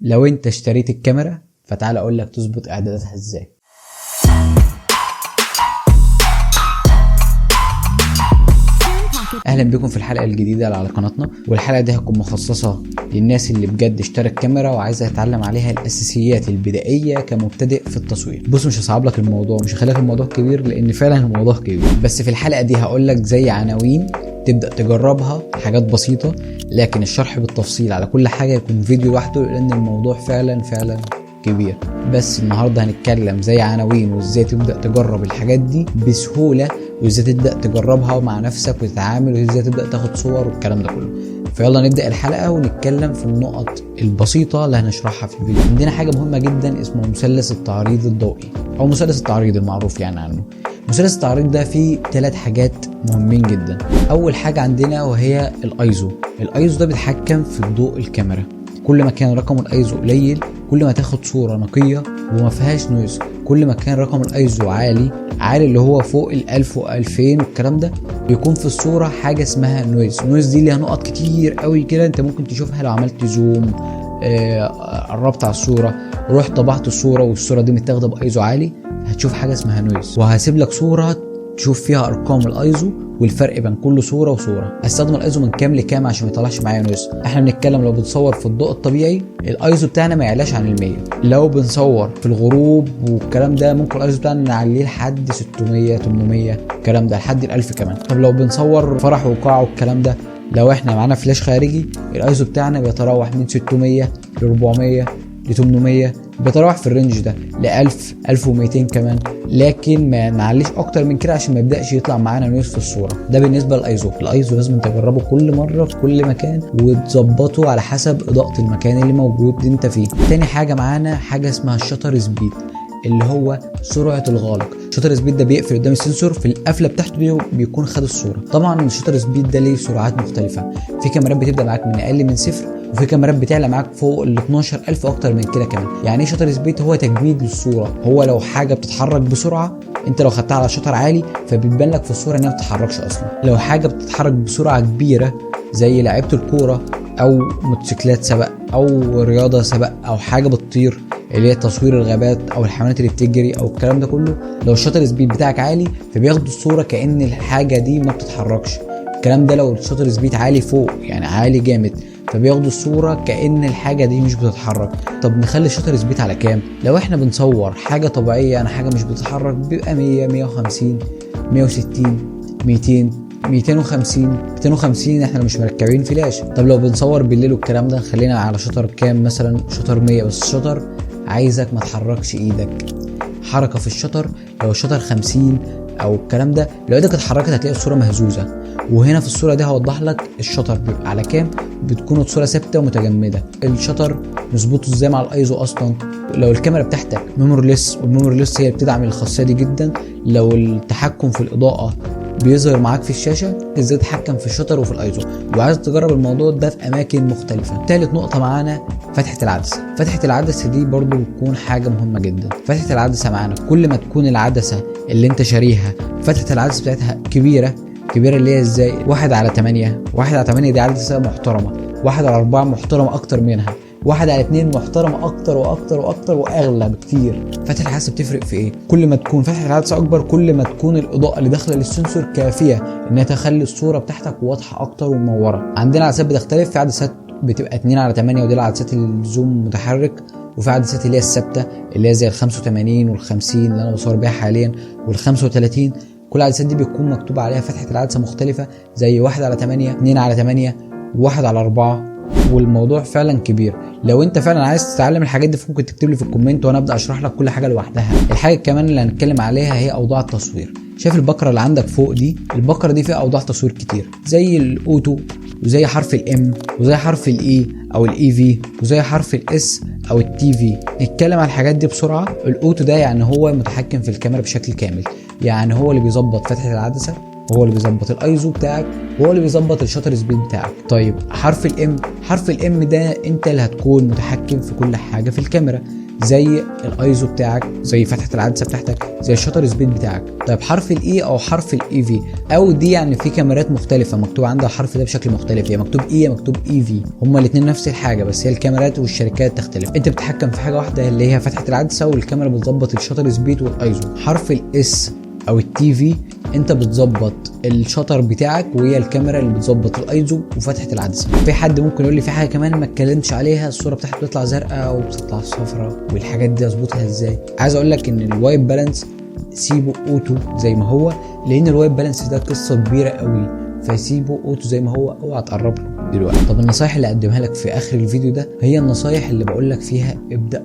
لو انت اشتريت الكاميرا فتعال اقول لك تظبط اعداداتها ازاي. اهلا بكم في الحلقه الجديده على قناتنا، والحلقه دي هتكون مخصصه للناس اللي بجد اشترت كاميرا وعايزه يتعلم عليها الاساسيات البدائيه كمبتدئ في التصوير. بص، مش هصعب لك الموضوع، مش هخليك الموضوع كبير لان فعلا الموضوع كبير، بس في الحلقه دي هقول لك زي عناوين تبدا تجربها، حاجات بسيطه، لكن الشرح بالتفصيل على كل حاجه يكون فيديو لوحده لان الموضوع فعلا كبير. بس النهارده هنتكلم زي عناوين وازاي تبدا تجرب الحاجات دي بسهوله، وازاي تبدا تجربها مع نفسك وتتعامل، وازاي تبدا تاخد صور والكلام ده كله. فيلا نبدا الحلقه ونتكلم في النقط البسيطه اللي هنشرحها في الفيديو. عندنا حاجه مهمه جدا اسمه مثلث التعريض الضوئي او مثلث التعريض المعروف يعني عنه. مثلث التعريض ده فيه 3 حاجات مهمين جدا. اول حاجه عندنا وهي الايزو. الايزو ده بيتحكم في ضوء الكاميرا. كل ما كان رقم الايزو قليل كل ما تاخد صوره نقيه وما فيهاش نويز. كل ما كان رقم الايزو عالي اللي هو فوق ال1000 و2000 والكلام ده، بيكون في الصوره حاجه اسمها نويز. النويز دي ليها نقط كتير قوي كده، انت ممكن تشوفها لو عملت زوم، قربت على الصوره، رحت طبعت الصوره والصوره دي متاخده بايزو عالي، هتشوف حاجه اسمها نويز. وهسيب لك صوره تشوف فيها ارقام الايزو والفرق بين كل صوره وصوره. هستخدم الايزو من كام لكام عشان ما يطلعش معايا نويز. احنا بنتكلم لو بنصور في الضوء الطبيعي الايزو بتاعنا ما يعلاش عن ال100. لو بنصور في الغروب والكلام ده ممكن الايزو بتاعنا نعليه لحد 600 800 الكلام ده، لحد ال1000 كمان. طب لو بنصور فرح وقاعه والكلام ده، لو احنا معانا فلاش خارجي الايزو بتاعنا بيتراوح من 600 ل 400 ل 800، بيتراوح في الرينج ده ل 1000 1200 كمان، لكن ما نعليش اكتر من كده عشان ما يبداش يطلع معانا نويز في الصوره. ده بالنسبه للايزو. الايزو لازم تجربه كل مره في كل مكان وتظبطه على حسب اضاءه المكان اللي موجود انت فيه. تاني حاجه معانا حاجه اسمها الشاتر سبيد، اللي هو سرعه الغالق. الشاتر سبيد ده بيقفل قدام السنسور، في القفله بتاعته بيكون خد الصوره. طبعا الشاتر سبيد ده ليه سرعات مختلفه، في كاميرات بتبدا معاك من اقل من 0 وفي كاميرات بتعلى معاك فوق ال 12000 واكتر من كده كمان. يعني ايه شاتر سبيد؟ هو تجميد للصوره. هو لو حاجه بتتحرك بسرعه انت لو خدتها على شاتر عالي فبتبان لك في الصوره انها ما بتتحركش اصلا. لو حاجه بتتحرك بسرعه كبيره زي لعيبه الكوره او موتوسيكلات سباق او رياضه سباق او حاجه بتطير اللي هي تصوير الغابات او الحيوانات اللي بتجري او الكلام ده كله، لو الشاتر سبيد بتاعك عالي فبياخدوا الصوره كأن الحاجه دي ما بتتحركش. الكلام ده لو الشاتر سبيد عالي فوق يعني عالي جامد فبياخدوا الصوره كأن الحاجه دي مش بتتحرك. طب نخلي الشاتر سبيد على كام؟ لو احنا بنصور حاجه طبيعيه يعني حاجه مش بتتحرك بيبقى 100 150 160 200 250 احنا مش مركبين فلاش. طب لو بنصور بالليل والكلام ده خلينا على شطر كام؟ مثلا شطر 100. بس الشطر عايزك ما تحركش ايدك، حركه في الشطر. لو الشطر 50 او الكلام ده لو ايدك اتحركت هتلاقي الصوره مهزوزه. وهنا في الصوره دي هوضح لك الشطر بيبقى على كام، بتكون الصوره ثابته ومتجمده. الشطر نظبطه ازاي مع الايزو اصلا؟ لو الكاميرا بتاعتك ميمورليس، والميمورليس هي بتدعم الخاصيه دي جدا، لو التحكم في الاضاءه بيظهر معاك في الشاشه ازاي تتحكم في الشطر وفي الايزو، وعايز تجرب الموضوع ده في اماكن مختلفه. ثالث نقطه معانا فتحه العدسه. فتحه العدسه دي برضو بتكون حاجه مهمه جدا. فتحه العدسه معانا كل ما تكون العدسه اللي انت شاريها فتحه العدسه بتاعتها كبيره اللي هي ازاي 1/8. 1/8 دي عدسه محترمه. 1/4 محترمه اكتر منها. 1/2 محترمه اكتر واكتر واغلى بكتير. فتحه العدسه بتفرق في ايه؟ كل ما تكون فتحه العدسه اكبر كل ما تكون الاضاءه اللي داخله للسنسور كافيه انها تخلي الصوره بتاعتك واضحه اكتر ومنوره. عندنا عدسات بتختلف، في عدسات بتبقى 2/8 ودي العدسات الزوم متحرك، وفي عدسات اللي هي الثابته اللي هي زي ال85 وال50 اللي انا بصور بيها حاليا وال35. كل العدسات دي بيكون مكتوب عليها فتحه العدسه مختلفه زي 1/8 2/8 و1/4، والموضوع فعلا كبير. لو انت فعلا عايز تتعلم الحاجات دي ممكن تكتب لي في الكومنت وانا ابدا اشرح لك كل حاجه لوحدها. الحاجه كمان اللي هنتكلم عليها هي اوضاع التصوير. شايف البكره اللي عندك فوق دي؟ البكره دي فيها اوضاع تصوير كتير زي الاوتو وزي حرف الام وزي حرف الاي او الاي في وزي حرف الاس او التي في. نتكلم على الحاجات دي بسرعه. الاوتو ده يعني هو متحكم في الكاميرا بشكل كامل، يعني هو اللي بيظبط فتحه العدسه وهو اللي بيظبط الايزو بتاعك وهو اللي بيظبط الشاتر سبيد بتاعك. طيب حرف الام ده انت اللي هتكون متحكم في كل حاجه في الكاميرا، زي الايزو بتاعك، زي فتحه العدسه بتاعتك، زي الشاتر سبيد بتاعك. طيب حرف الاي او حرف الاي في او دي، يعني في كاميرات مختلفه مكتوب عندها الحرف ده بشكل مختلف، يا مكتوب اي يا مكتوب اي في، هما الاثنين نفس الحاجه بس هي الكاميرات والشركات تختلف. انت بتتحكم في حاجه واحده اللي هي فتحه العدسه، والكاميرا بتظبط الشاتر سبيد والايزو. حرف الاس او التي في انت بتظبط الشطر بتاعك، وهي الكاميرا اللي بتظبط الايزو وفتحه العدسه. في حد ممكن يقول لي في حاجه كمان ما اتكلمتش عليها، الصوره بتاعتك بتطلع زرقاء او بتطلع صفراء، والحاجات دي اظبطها ازاي؟ عايز اقول لك ان الوايت بالانس سيبه اوتو زي ما هو، لان الوايت بالانس ده قصه كبيره قوي، فسيبه اوتو زي ما هو، اوعى تقرب له دلوقتي. طب النصايح اللي اقدمها لك في اخر الفيديو ده هي النصايح اللي بقول لك فيها ابدا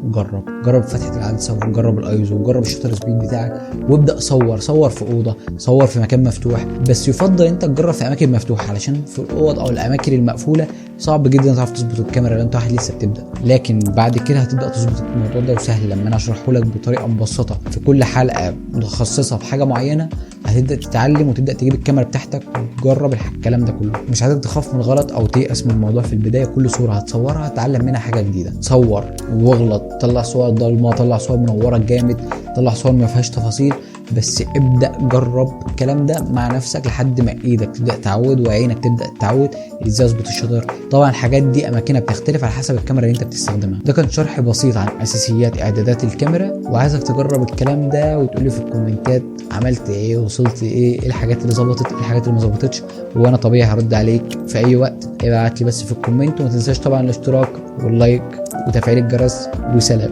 جرب فتحه العدسه، وجرب الايزو، وجرب الشوتر سبيد بتاعك، وابدا صور في اوضه، صور في مكان مفتوح. بس يفضل انت تجرب في اماكن مفتوحه، علشان في الاوض او الاماكن المقفوله صعب جدا تعرف تظبط الكاميرا لو انت واحد لسه بتبدا. لكن بعد كده هتبدا تظبط الموضوع ده، وسهل لما انا اشرحه لك بطريقه مبسطه في كل حلقه متخصصه في حاجه معينه، هتبدا تتعلم وتبدا تجيب الكاميرا بتاعتك وتجرب الكلام ده كله. مش عايزك تخاف من الغلط او تيأس من الموضوع في البدايه. كل صوره هتصورها هتتعلم منها حاجه جديده. صور واغلط، طلع صور ضلمه، طلع صور منوره جامد، طلع صور ما فيهاش تفاصيل، بس ابدا جرب الكلام ده مع نفسك لحد ما ايدك تبدا تعود وعينك تبدا تتعود ازاي اظبط الشطر. طبعا الحاجات دي اماكنها بتختلف على حسب الكاميرا اللي انت بتستخدمها. ده كان شرح بسيط عن اساسيات اعدادات الكاميرا، وعايزك تجرب الكلام ده وتقولي في الكومنتات عملت ايه، وصلت ايه الحاجات اللي ظبطت، ايه الحاجات اللي ما ظبطتش، وانا طبيعي هرد عليك في اي وقت. ابعت لي بس في الكومنت، وما تنساش طبعا الاشتراك واللايك وتفعيل الجرس. وسلام.